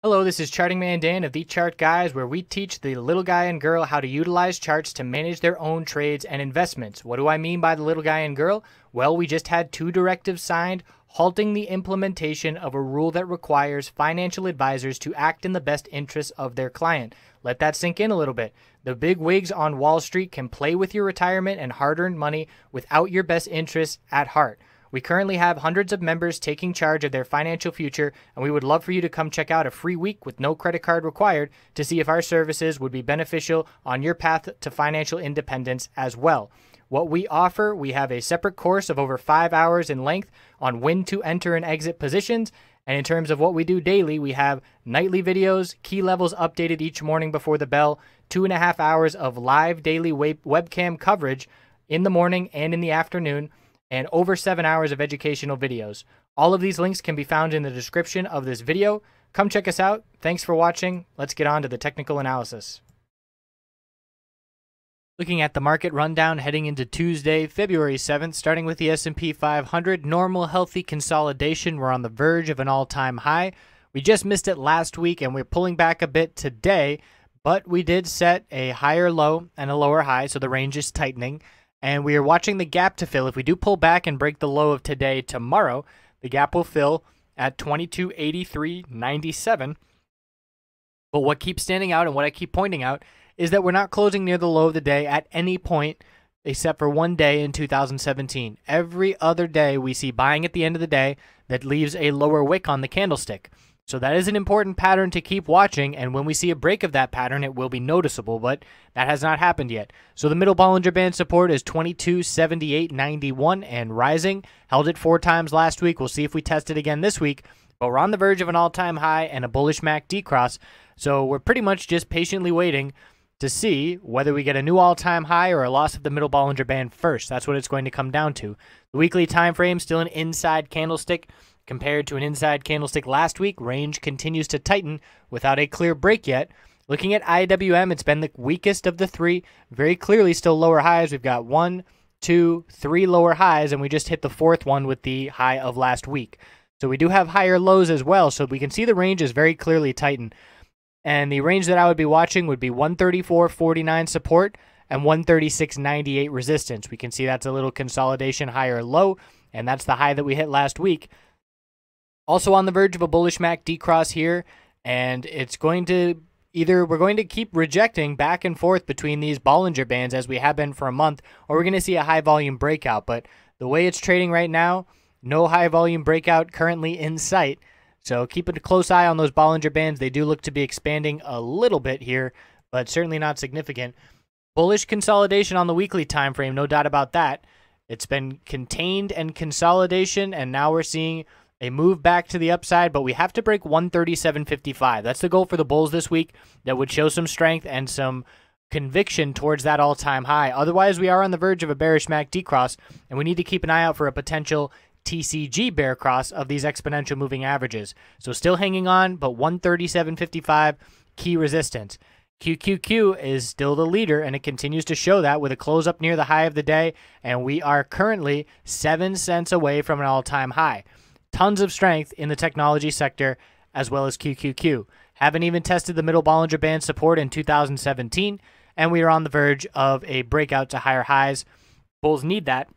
Hello, this is Charting Man Dan of TheChartGuys, where we teach the little guy and girl how to utilize charts to manage their own trades and investments. What do I mean by the little guy and girl? Well, we just had 2 directives signed halting the implementation of a rule that requires financial advisors to act in the best interests of their client. Let that sink in a little bit. The big wigs on Wall Street can play with your retirement and hard-earned money without your best interests at heart. We currently have hundreds of members taking charge of their financial future, and we would love for you to come check out a free week with no credit card required to see if our services would be beneficial on your path to financial independence as well. What we offer, we have a separate course of over 5 hours in length on when to enter and exit positions. And in terms of what we do daily, we have nightly videos, key levels updated each morning before the bell, 2.5 hours of live daily webcam coverage in the morning and in the afternoon, and over 7 hours of educational videos. All of these links can be found in the description of this video. Come check us out. Thanks for watching. Let's get on to the technical analysis. Looking at the market rundown heading into Tuesday, February 7th, starting with the S&P 500, normal healthy consolidation. We're on the verge of an all-time high. We just missed it last week and we're pulling back a bit today, but we did set a higher low and a lower high, so the range is tightening. And we are watching the gap to fill. If we do pull back and break the low of today, tomorrow, the gap will fill at 2283.97. But what keeps standing out and what I keep pointing out is that we're not closing near the low of the day at any point except for one day in 2017. Every other day we see buying at the end of the day that leaves a lower wick on the candlestick. So that is an important pattern to keep watching, and when we see a break of that pattern, it will be noticeable, but that has not happened yet. So the middle Bollinger Band support is 2278.91 and rising. Held it 4 times last week. We'll see if we test it again this week, but we're on the verge of an all-time high and a bullish MACD cross, so we're pretty much just patiently waiting to see whether we get a new all-time high or a loss of the middle Bollinger Band first. That's what it's going to come down to. The weekly time frame, still an inside candlestick. Compared to an inside candlestick last week, range continues to tighten without a clear break yet. Looking at IWM, it's been the weakest of the 3. Very clearly still lower highs. We've got 1, 2, 3 lower highs, and we just hit the 4th one with the high of last week. So we do have higher lows as well, so we can see the range is very clearly tightened. And the range that I would be watching would be 134.49 support and 136.98 resistance. We can see that's a little consolidation higher low, and that's the high that we hit last week. Also on the verge of a bullish MACD cross here, and it's going to either we're going to keep rejecting back and forth between these Bollinger Bands as we have been for a month, or we're going to see a high volume breakout. But the way it's trading right now, no high volume breakout currently in sight. So keep a close eye on those Bollinger Bands. They do look to be expanding a little bit here, but certainly not significant. Bullish consolidation on the weekly time frame, no doubt about that. It's been contained and consolidation, and now we're seeing a move back to the upside, but we have to break 137.55. That's the goal for the bulls this week. That would show some strength and some conviction towards that all-time high. Otherwise, we are on the verge of a bearish MACD cross, and we need to keep an eye out for a potential TCG bear cross of these exponential moving averages. So still hanging on, but 137.55 key resistance. QQQ is still the leader, and it continues to show that with a close up near the high of the day, and we are currently 7 cents away from an all-time high. Tons of strength in the technology sector as well as QQQ. Haven't even tested the middle Bollinger Band support in 2017, and we are on the verge of a breakout to higher highs. Bulls need that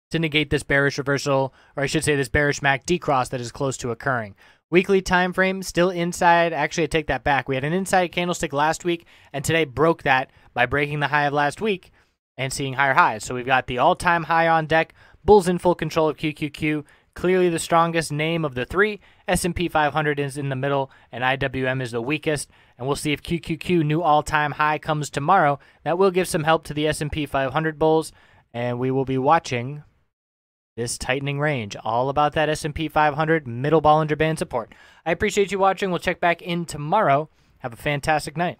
to negate this bearish reversal, or I should say this bearish MACD cross that is close to occurring. Weekly time frame still inside. Actually, I take that back. We had an inside candlestick last week, and today broke that by breaking the high of last week and seeing higher highs. So we've got the all-time high on deck. Bulls in full control of QQQ. Clearly the strongest name of the 3. S&P 500 is in the middle, and IWM is the weakest. And we'll see if QQQ new all-time high comes tomorrow. That will give some help to the S&P 500 bulls, and we will be watching this tightening range. All about that S&P 500 middle Bollinger Band support. I appreciate you watching. We'll check back in tomorrow. Have a fantastic night.